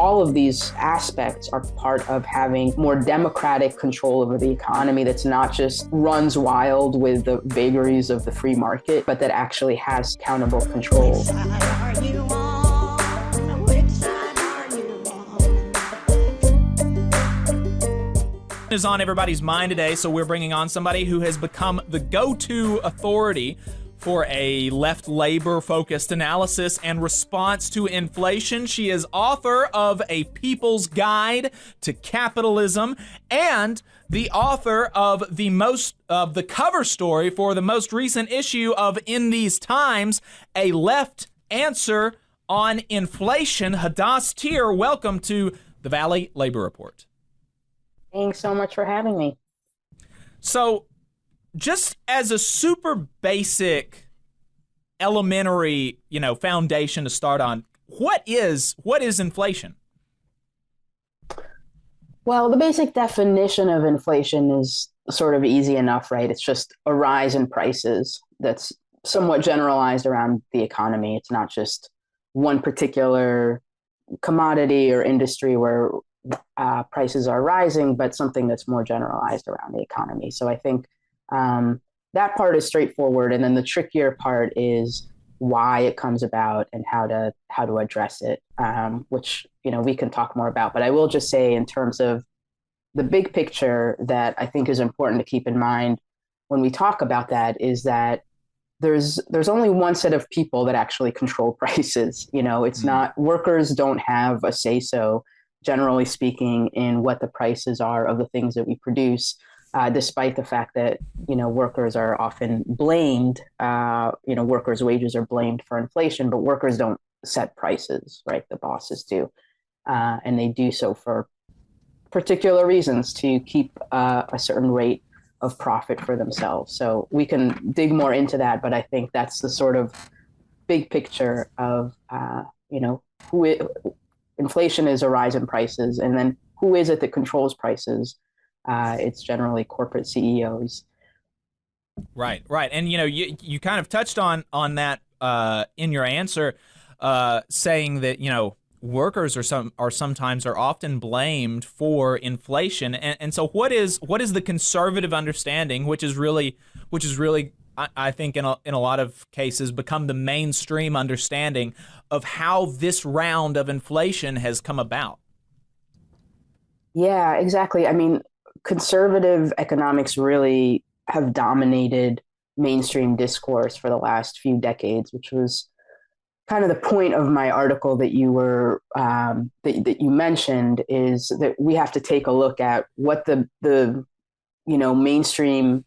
all of these aspects are part of having more democratic control over the economy that's not just runs wild with the vagaries of the free market, but that actually has accountable control. Which side are you on? Which side are you on? Is on everybody's mind today, so we're bringing on somebody who has become the go-to authority for a left labor-focused analysis and response to inflation. She is author of A People's Guide to Capitalism and the author of the cover story for the most recent issue of In These Times, A Left Answer on Inflation. Hadas Thier, welcome to the Valley Labor Report. Thanks so much for having me. So, just as a super basic, elementary, foundation to start on, what is inflation? Well, the basic definition of inflation is sort of easy enough, right? It's just a rise in prices that's somewhat generalized around the economy. It's not just one particular commodity or industry where prices are rising, but something that's more generalized around the economy. So I think that part is straightforward, and then the trickier part is why it comes about and how to address it, which we can talk more about. But I will just say, in terms of the big picture, that I think is important to keep in mind when we talk about that is that there's only one set of people that actually control prices. It's not, workers don't have a say-so, generally speaking, in what the prices are of the things that we produce. Despite the fact that, workers are often blamed, workers' wages are blamed for inflation, but workers don't set prices, right? The bosses do. And they do so for particular reasons to keep a certain rate of profit for themselves. So we can dig more into that, but I think that's the sort of big picture of, inflation is a rise in prices, and then who is it that controls prices? It's generally corporate CEOs. Right. And, you kind of touched on that in your answer, saying that, workers are sometimes often blamed for inflation. And so what is the conservative understanding, which is really, I think in a lot of cases become the mainstream understanding of how this round of inflation has come about? Yeah, exactly. I mean, conservative economics really have dominated mainstream discourse for the last few decades, which was kind of the point of my article that you were that you mentioned, is that we have to take a look at what the mainstream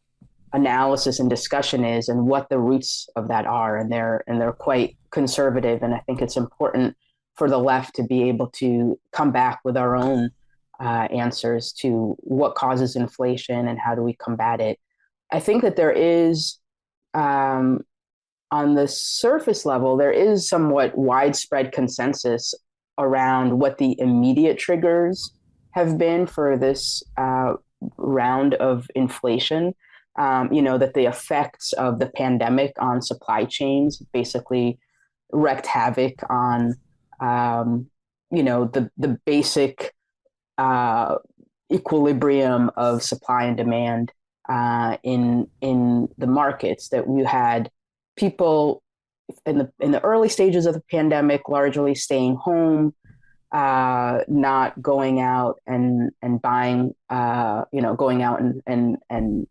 analysis and discussion is and what the roots of that are, and they're quite conservative. And I think it's important for the left to be able to come back with our own answers to what causes inflation and how do we combat it. I think that there is, on the surface level, there is somewhat widespread consensus around what the immediate triggers have been for this round of inflation. That the effects of the pandemic on supply chains basically wreaked havoc on, the basic equilibrium of supply and demand in the markets. That we had people in the early stages of the pandemic largely staying home, not going out and buying, going out and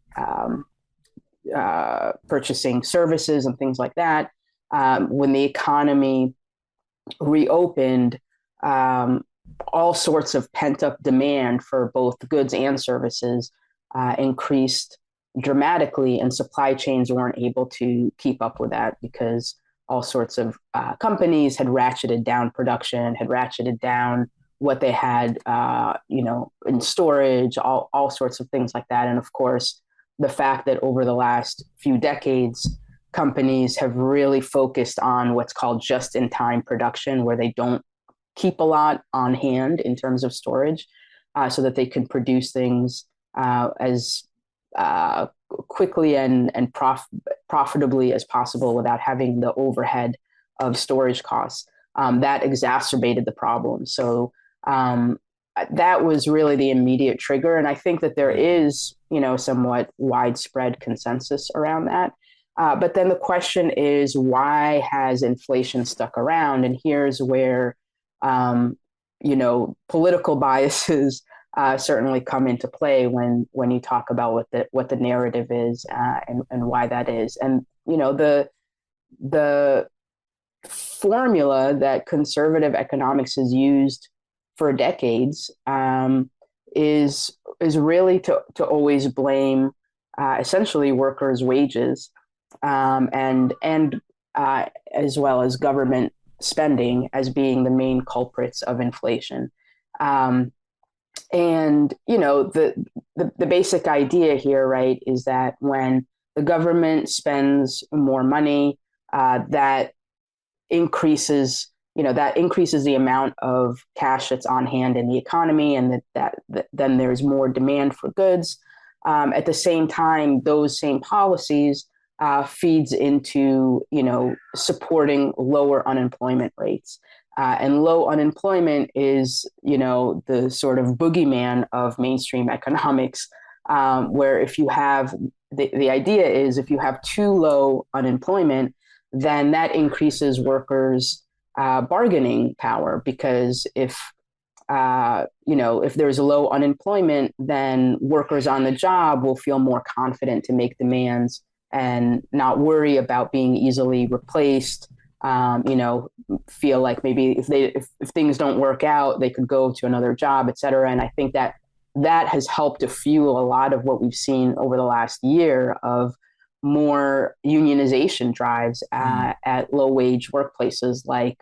purchasing services and things like that. When the economy reopened, all sorts of pent-up demand for both goods and services increased dramatically, and supply chains weren't able to keep up with that because all sorts of companies had ratcheted down production, had ratcheted down what they had, in storage, all sorts of things like that. And of course, the fact that over the last few decades, companies have really focused on what's called just-in-time production, where they don't keep a lot on hand in terms of storage, so that they can produce things as quickly and profitably as possible without having the overhead of storage costs. That exacerbated the problem. So Um, that was really the immediate trigger. And I think that there is, somewhat widespread consensus around that. But then the question is, why has inflation stuck around? And here's where, political biases certainly come into play when you talk about what the narrative is and why that is. And the formula that conservative economics has used for decades is really to always blame essentially workers' wages and as well as government spending as being the main culprits of inflation. And the basic idea here, right, is that when the government spends more money, that increases the amount of cash that's on hand in the economy, and that then there's more demand for goods. At the same time, those same policies feeds into supporting lower unemployment rates. And low unemployment is, the sort of boogeyman of mainstream economics, where if you have the idea is if you have too low unemployment, then that increases workers' bargaining power, because if there's low unemployment, then workers on the job will feel more confident to make demands and not worry about being easily replaced. Feel like maybe if things don't work out, they could go to another job, et cetera. And I think that has helped to fuel a lot of what we've seen over the last year of more unionization drives at low wage workplaces like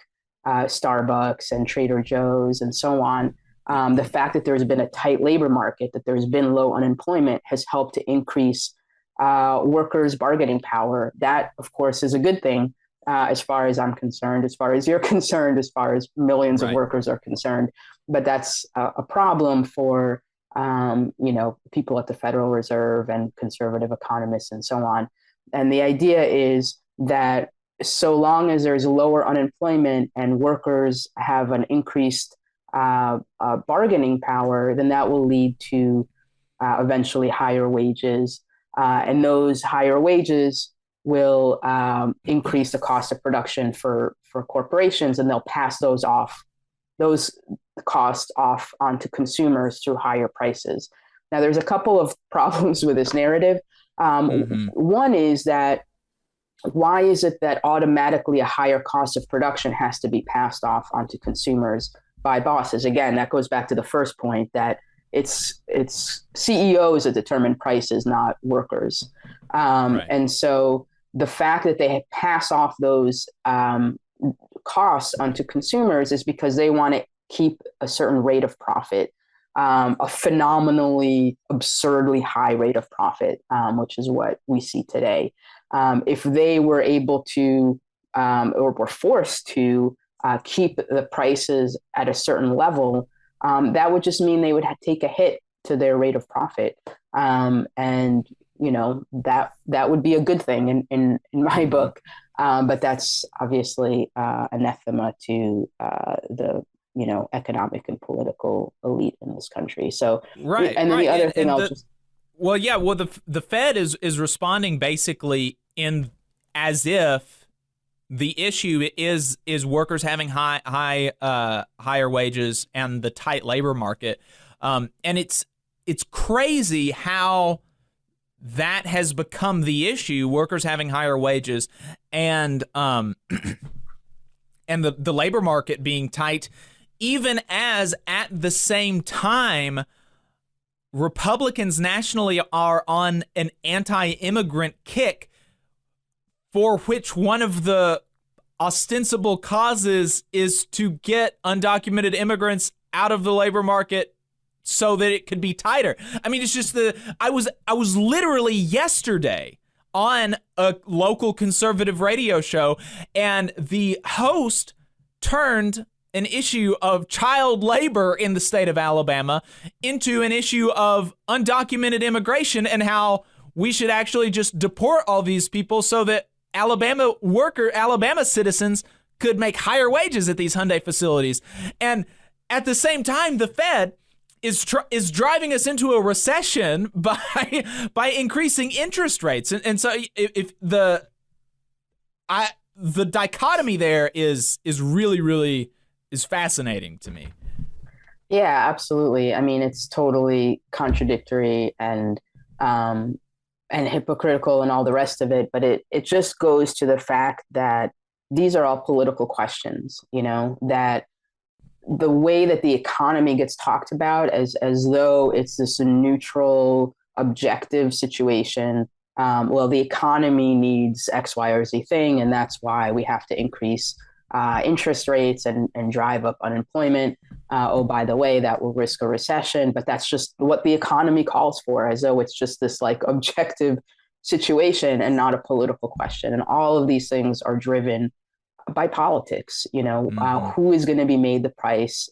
Starbucks and Trader Joe's and so on. The fact that there's been a tight labor market, that there's been low unemployment, has helped to increase workers' bargaining power. That, of course, is a good thing as far as I'm concerned, as far as you're concerned, as far as millions of workers are concerned. But that's a problem for people at the Federal Reserve and conservative economists and so on. And the idea is that so long as there's lower unemployment and workers have an increased bargaining power, then that will lead to eventually higher wages. And those higher wages will increase the cost of production for corporations, and they'll pass those costs off onto consumers through higher prices. Now, there's a couple of problems with this narrative. One is that why is it that automatically a higher cost of production has to be passed off onto consumers by bosses? Again, that goes back to the first point that it's CEOs that determine prices, not workers. And so the fact that they pass off those costs onto consumers is because they want to keep a certain rate of profit, a phenomenally, absurdly high rate of profit, which is what we see today. If they were able to or were forced to keep the prices at a certain level, that would just mean they would take a hit to their rate of profit. And that would be a good thing in my book. But that's obviously anathema to the economic and political elite in this country. So right. And then the other thing the Fed is responding basically in as if the issue is workers having higher wages and the tight labor market, and it's crazy how that has become the issue: workers having higher wages and the labor market being tight, even as at the same time Republicans nationally are on an anti-immigrant kick, for which one of the ostensible causes is to get undocumented immigrants out of the labor market so that it could be tighter. I mean, it's just I was literally yesterday on a local conservative radio show, and the host turned an issue of child labor in the state of Alabama into an issue of undocumented immigration and how we should actually just deport all these people so that Alabama citizens could make higher wages at these Hyundai facilities. And at the same time, the Fed is driving us into a recession by increasing interest rates, and so if the dichotomy there is really is fascinating to me. Yeah, absolutely. I mean, it's totally contradictory and hypocritical and all the rest of it, but it just goes to the fact that these are all political questions, that the way that the economy gets talked about as though it's this neutral, objective situation. Well, the economy needs X, Y, or Z thing, and that's why we have to increase interest rates and drive up unemployment. Oh, by the way, that will risk a recession, but that's just what the economy calls for, as though it's just this like objective situation and not a political question. And all of these things are driven by politics. Who is going to be made the price?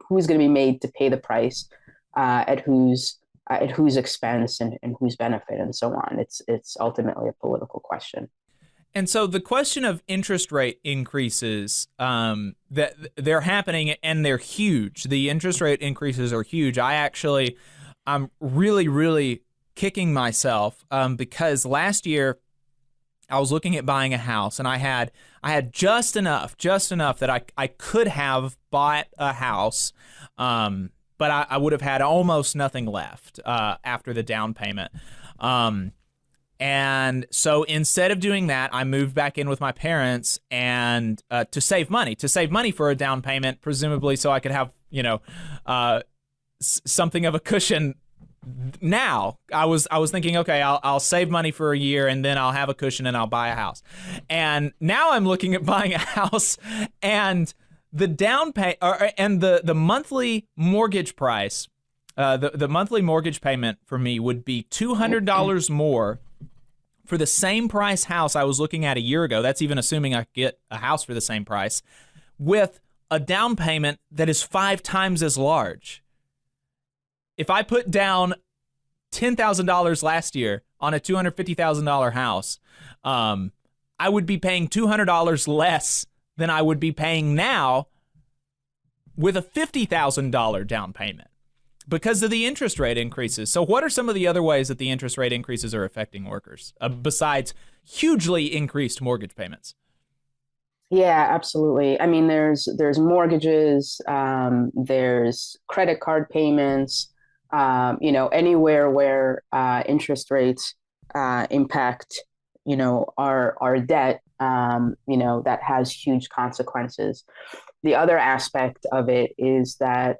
Who's going to be made to pay the price at whose expense and whose benefit, and so on. It's ultimately a political question. And so the question of interest rate increases, that they're happening and they're huge. The interest rate increases are huge. I'm really kicking myself because last year I was looking at buying a house, and I had just enough that I could have bought a house, but I would have had almost nothing left after the down payment. And so instead of doing that, I moved back in with my parents and to save money for a down payment, presumably so I could have, something of a cushion. Now I was thinking, okay, I'll save money for a year and then I'll have a cushion and I'll buy a house. And now I'm looking at buying a house, and the down pay and the monthly mortgage price, the monthly mortgage payment for me would be $200 more for the same price house I was looking at a year ago. That's even assuming I get a house for the same price, with a down payment that is 5 times as large. If I put down $10,000 last year on a $250,000 house, I would be paying $200 less than I would be paying now with a $50,000 down payment because of the interest rate increases. So what are some of the other ways that the interest rate increases are affecting workers besides hugely increased mortgage payments? Yeah, absolutely. I mean, there's mortgages, there's credit card payments, anywhere where interest rates impact, our debt, that has huge consequences. The other aspect of it is that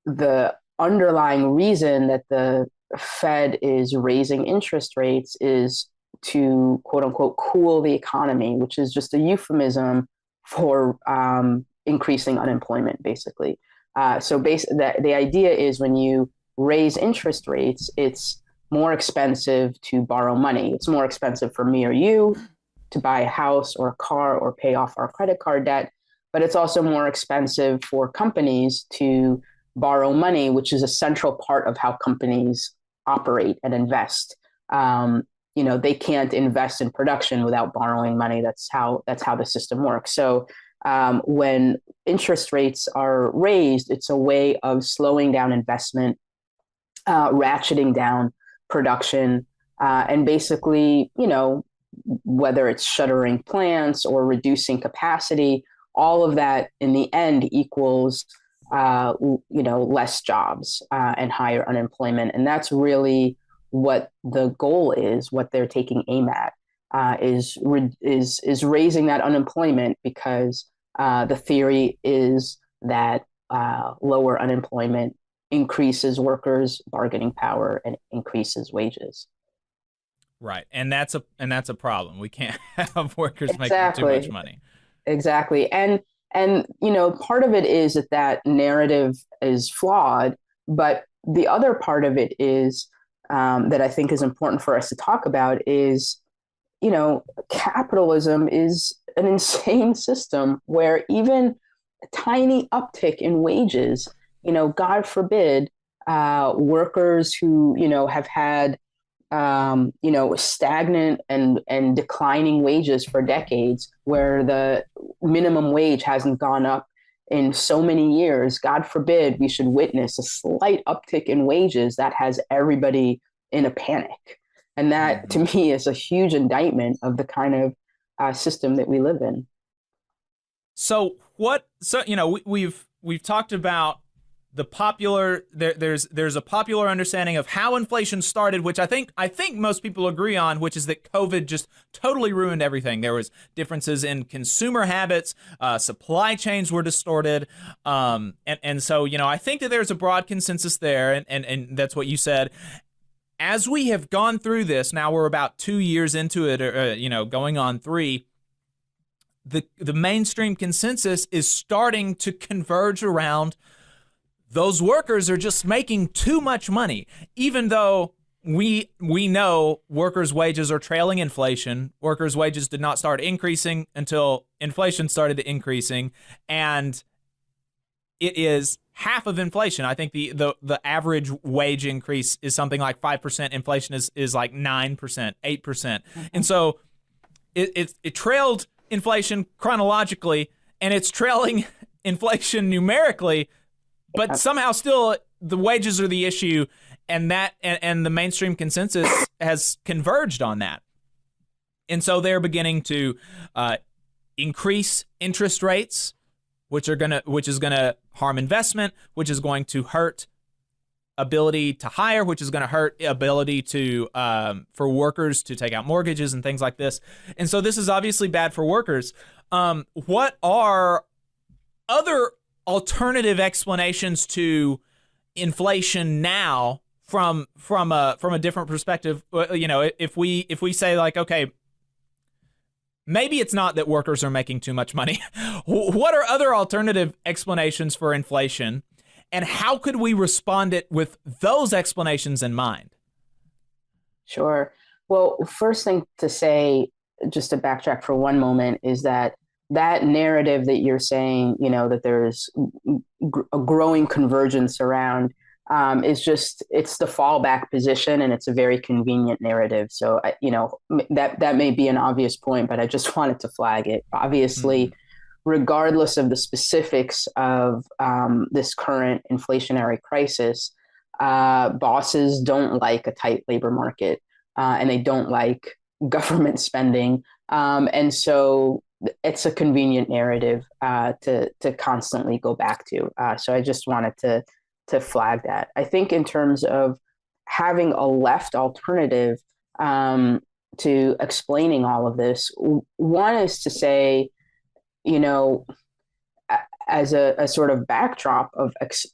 the underlying reason that the Fed is raising interest rates is to, quote unquote, cool the economy, which is just a euphemism for increasing unemployment, basically. The idea is when you raise interest rates, it's more expensive to borrow money. It's more expensive for me or you to buy a house or a car or pay off our credit card debt, but it's also more expensive for companies to borrow money, which is a central part of how companies operate and invest. They can't invest in production without borrowing money. That's how the system works. So when interest rates are raised, it's a way of slowing down investment, ratcheting down production, and basically, whether it's shuttering plants or reducing capacity, all of that in the end equals, less jobs and higher unemployment. And that's really what the goal is, what they're taking aim at, is raising that unemployment, because the theory is that lower unemployment increases workers' bargaining power and increases wages. Right, and that's a problem. We can't have workers making too much money. Exactly, and part of it is that narrative is flawed, but the other part of it is that I think is important for us to talk about is, capitalism is an insane system where even a tiny uptick in wages, God forbid, workers who, have had, stagnant and declining wages for decades, where the minimum wage hasn't gone up in so many years, God forbid we should witness a slight uptick in wages that has everybody in a panic. And that to me is a huge indictment of the kind of system that we live in. So we've talked about the popular there's a popular understanding of how inflation started, which I think most people agree on, which is that COVID just totally ruined everything. There was differences in consumer habits, supply chains were distorted, and so I think that there's a broad consensus there, and that's what you said. As we have gone through this, now we're about 2 years into it, or going on 3. The mainstream consensus is starting to converge around those workers are just making too much money, even though we know workers' wages are trailing inflation. Workers' wages did not start increasing until inflation started increasing, and it is half of inflation. I think the average wage increase is something like 5%. Inflation is like 9%, 8%, and so it trailed inflation chronologically, and it's trailing inflation numerically. But somehow still the wages are the issue, and the mainstream consensus has converged on that. And so they're beginning to increase interest rates, which is gonna harm investment, which is going to hurt ability to hire, which is going to hurt ability to for workers to take out mortgages and things like this. And so this is obviously bad for workers. What are other alternative explanations to inflation now from a different perspective? If we say, like, okay, maybe it's not that workers are making too much money. What are other alternative explanations for inflation, and how could we respond it with those explanations in mind? Sure. Well, first thing to say, just to backtrack for one moment, is that narrative that you're saying, that there's a growing convergence around, it's the fallback position, and it's a very convenient narrative. So, that may be an obvious point, but I just wanted to flag it. Obviously, regardless of the specifics of this current inflationary crisis, bosses don't like a tight labor market, and they don't like government spending. And so it's a convenient narrative to constantly go back to. So I just wanted to flag that. I think in terms of having a left alternative to explaining all of this, one is to say, as a sort of backdrop of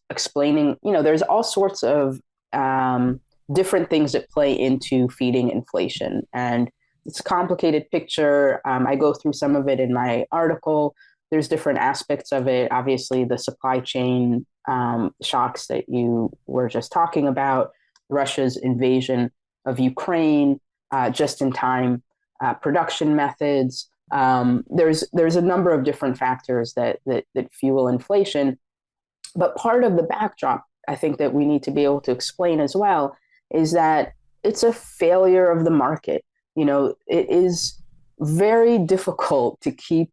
explaining, there's all sorts of different things that play into feeding inflation. And it's a complicated picture. I go through some of it in my article. There's different aspects of it. Obviously, the supply chain shocks that you were just talking about, Russia's invasion of Ukraine, just-in-time production methods. There's a number of different factors that fuel inflation. But part of the backdrop, I think, that we need to be able to explain as well is that it's a failure of the market. It is very difficult to keep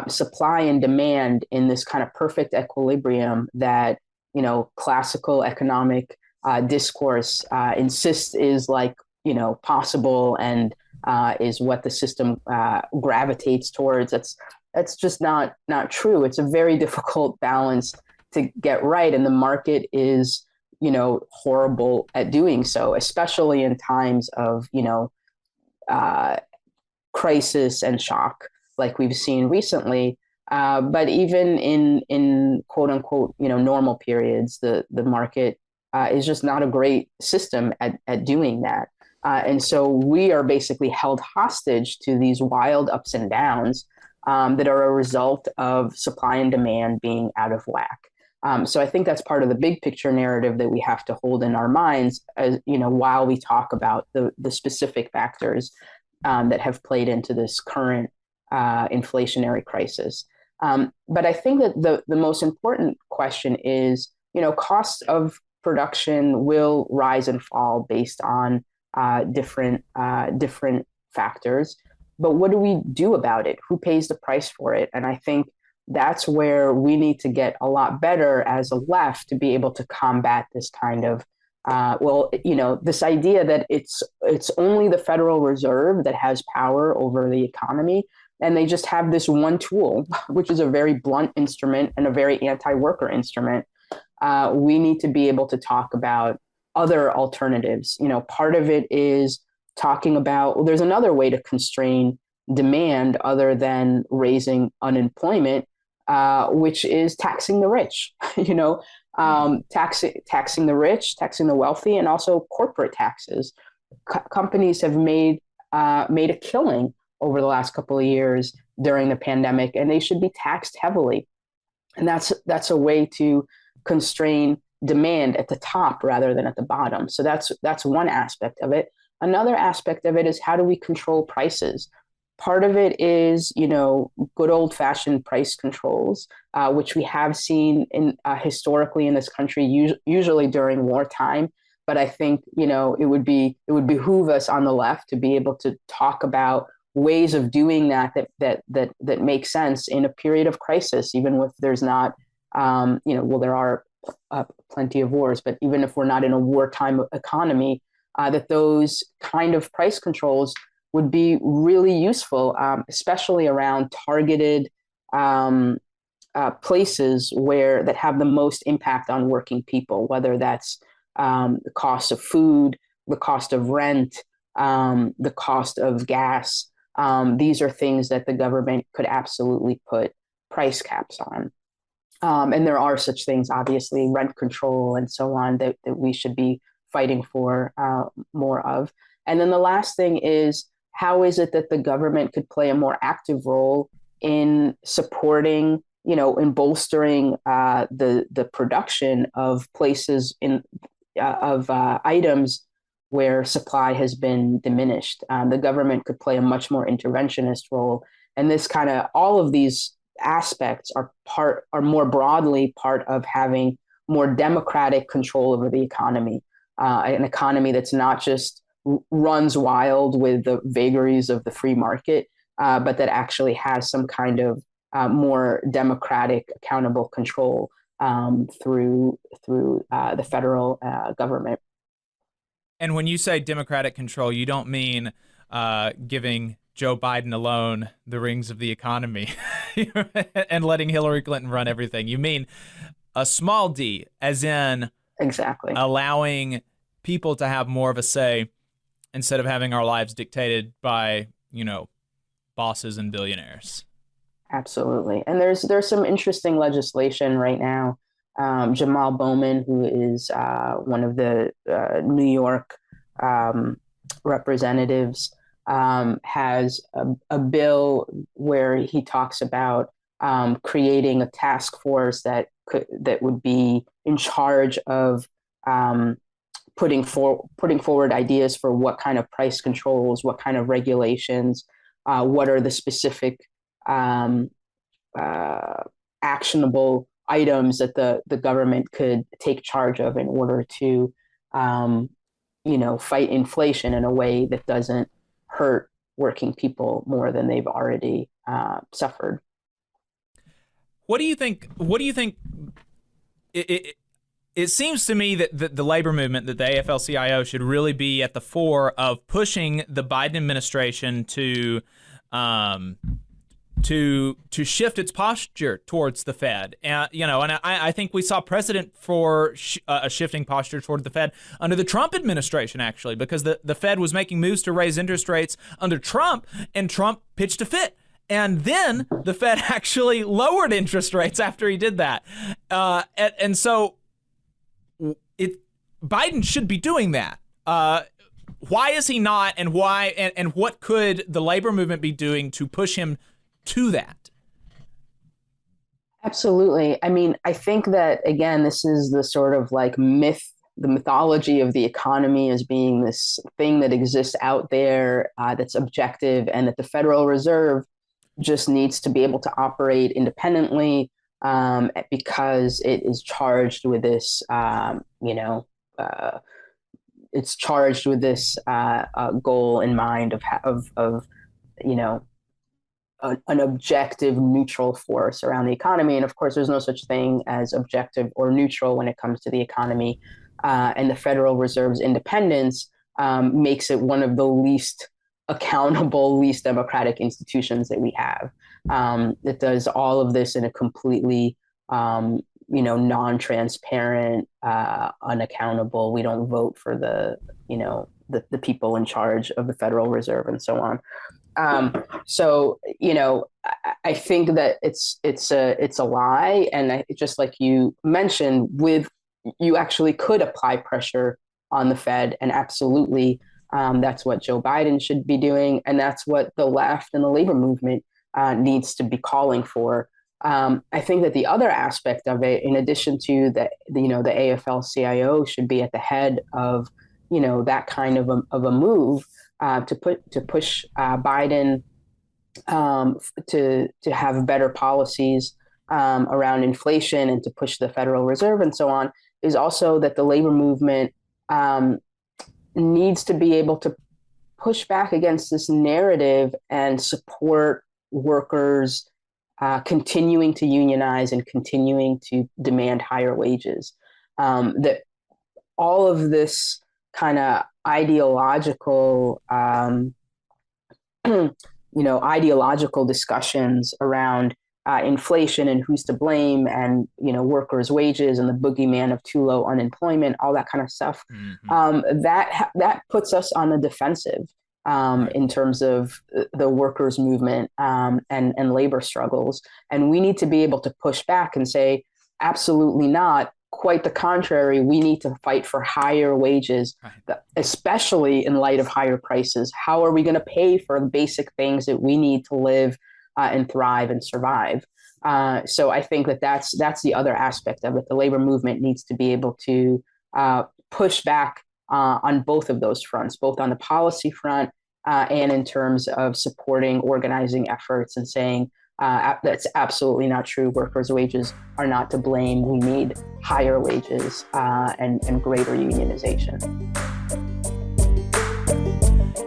supply and demand in this kind of perfect equilibrium that, classical economic discourse insists is possible and is what the system gravitates towards. That's just not true. It's a very difficult balance to get right. And the market is, horrible at doing so, especially in times of, crisis and shock like we've seen recently. But even in quote unquote, normal periods, the market is just not a great system at doing that. And so we are basically held hostage to these wild ups and downs that are a result of supply and demand being out of whack. So I think that's part of the big picture narrative that we have to hold in our minds, as, while we talk about the specific factors that have played into this current inflationary crisis. But I think that the most important question is, costs of production will rise and fall based on different factors. But what do we do about it? Who pays the price for it? And I think that's where we need to get a lot better as a left to be able to combat this kind of this idea that it's only the Federal Reserve that has power over the economy, and they just have this one tool, which is a very blunt instrument and a very anti-worker instrument. We need to be able to talk about other alternatives. Part of it is talking about, well, there's another way to constrain demand other than raising unemployment, which is taxing the rich. Taxing the rich, taxing the wealthy, and also corporate taxes. Companies have made a killing over the last couple of years during the pandemic, and they should be taxed heavily. And that's a way to constrain demand at the top rather than at the bottom. So that's one aspect of it. Another aspect of it is, how do we control prices? Part of it is, good old-fashioned price controls, which we have seen historically in this country, usually during wartime. But I think, it would behoove us on the left to be able to talk about ways of doing that make sense in a period of crisis, even if there's not, there are plenty of wars, but even if we're not in a wartime economy, that those kind of price controls would be really useful, especially around targeted places that have the most impact on working people, whether that's the cost of food, the cost of rent, the cost of gas. These are things that the government could absolutely put price caps on. And there are such things, obviously, rent control and so on, that we should be fighting for more of. And then the last thing is, how is it that the government could play a more active role in supporting, in bolstering the production of places of items where supply has been diminished? The government could play a much more interventionist role. And all of these aspects are more broadly part of having more democratic control over the economy, an economy that's not just runs wild with the vagaries of the free market, but that actually has some kind of more democratic, accountable control through the federal government. And when you say democratic control, you don't mean giving Joe Biden alone the reins of the economy and letting Hillary Clinton run everything. You mean a small d, as in exactly allowing people to have more of a say instead of having our lives dictated by, bosses and billionaires. Absolutely. And there's some interesting legislation right now. Jamal Bowman, who is one of the New York representatives, has a bill where he talks about creating a task force that would be in charge of putting forward ideas for what kind of price controls, what kind of regulations, what are the specific actionable items that the government could take charge of in order to, fight inflation in a way that doesn't hurt working people more than they've already suffered. What do you think? It seems to me that the labor movement, that the AFL-CIO should really be at the fore of pushing the Biden administration to shift its posture towards the Fed. And I think we saw precedent for a shifting posture toward the Fed under the Trump administration, actually, because the Fed was making moves to raise interest rates under Trump, and Trump pitched a fit. And then the Fed actually lowered interest rates after he did that. And so Biden should be doing that. Why is he not? And why? And what could the labor movement be doing to push him to that? Absolutely. I mean, I think that, again, this is the sort of like the mythology of the economy as being this thing that exists out there that's objective, and that the Federal Reserve just needs to be able to operate independently because it is charged with this, it's charged with this goal in mind of an objective neutral force around the economy. And of course, there's no such thing as objective or neutral when it comes to the economy. And the Federal Reserve's independence makes it one of the least accountable, least democratic institutions that we have. It does all of this in a completely, non-transparent, unaccountable. We don't vote for the people in charge of the Federal Reserve and so on. I think that it's a lie, and just like you mentioned, you actually could apply pressure on the Fed, and absolutely, that's what Joe Biden should be doing, and that's what the left and the labor movement needs to be calling for. I think that the other aspect of it, in addition to the AFL-CIO should be at the head of that kind of a move to push Biden to have better policies around inflation and to push the Federal Reserve and so on, is also that the labor movement needs to be able to push back against this narrative and support workers continuing to unionize and continuing to demand higher wages. That all of this kind of ideological, ideological discussions around inflation and who's to blame, and workers' wages and the boogeyman of too low unemployment, all that kind of stuff. Mm-hmm. That puts us on the defensive in terms of the workers' movement and labor struggles, and we need to be able to push back and say, absolutely not. Quite the contrary, we need to fight for higher wages, especially in light of higher prices. How are we going to pay for the basic things that we need to live and thrive and survive? So I think that's the other aspect of it. The labor movement needs to be able to push back on both of those fronts, both on the policy front and in terms of supporting organizing efforts and saying, that's absolutely not true. Workers' wages are not to blame. We need higher wages and greater unionization.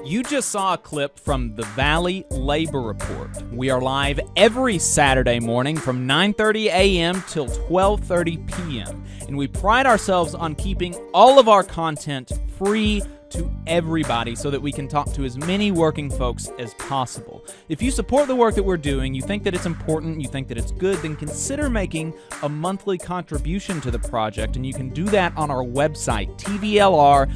You just saw a clip from the Valley Labor Report. We are live every Saturday morning from 9:30 a.m. till 12:30 p.m. And we pride ourselves on keeping all of our content free to everybody so that we can talk to as many working folks as possible. If you support the work that we're doing, you think that it's important, you think that it's good, then consider making a monthly contribution to the project, and you can do that on our website, tvlr.fm.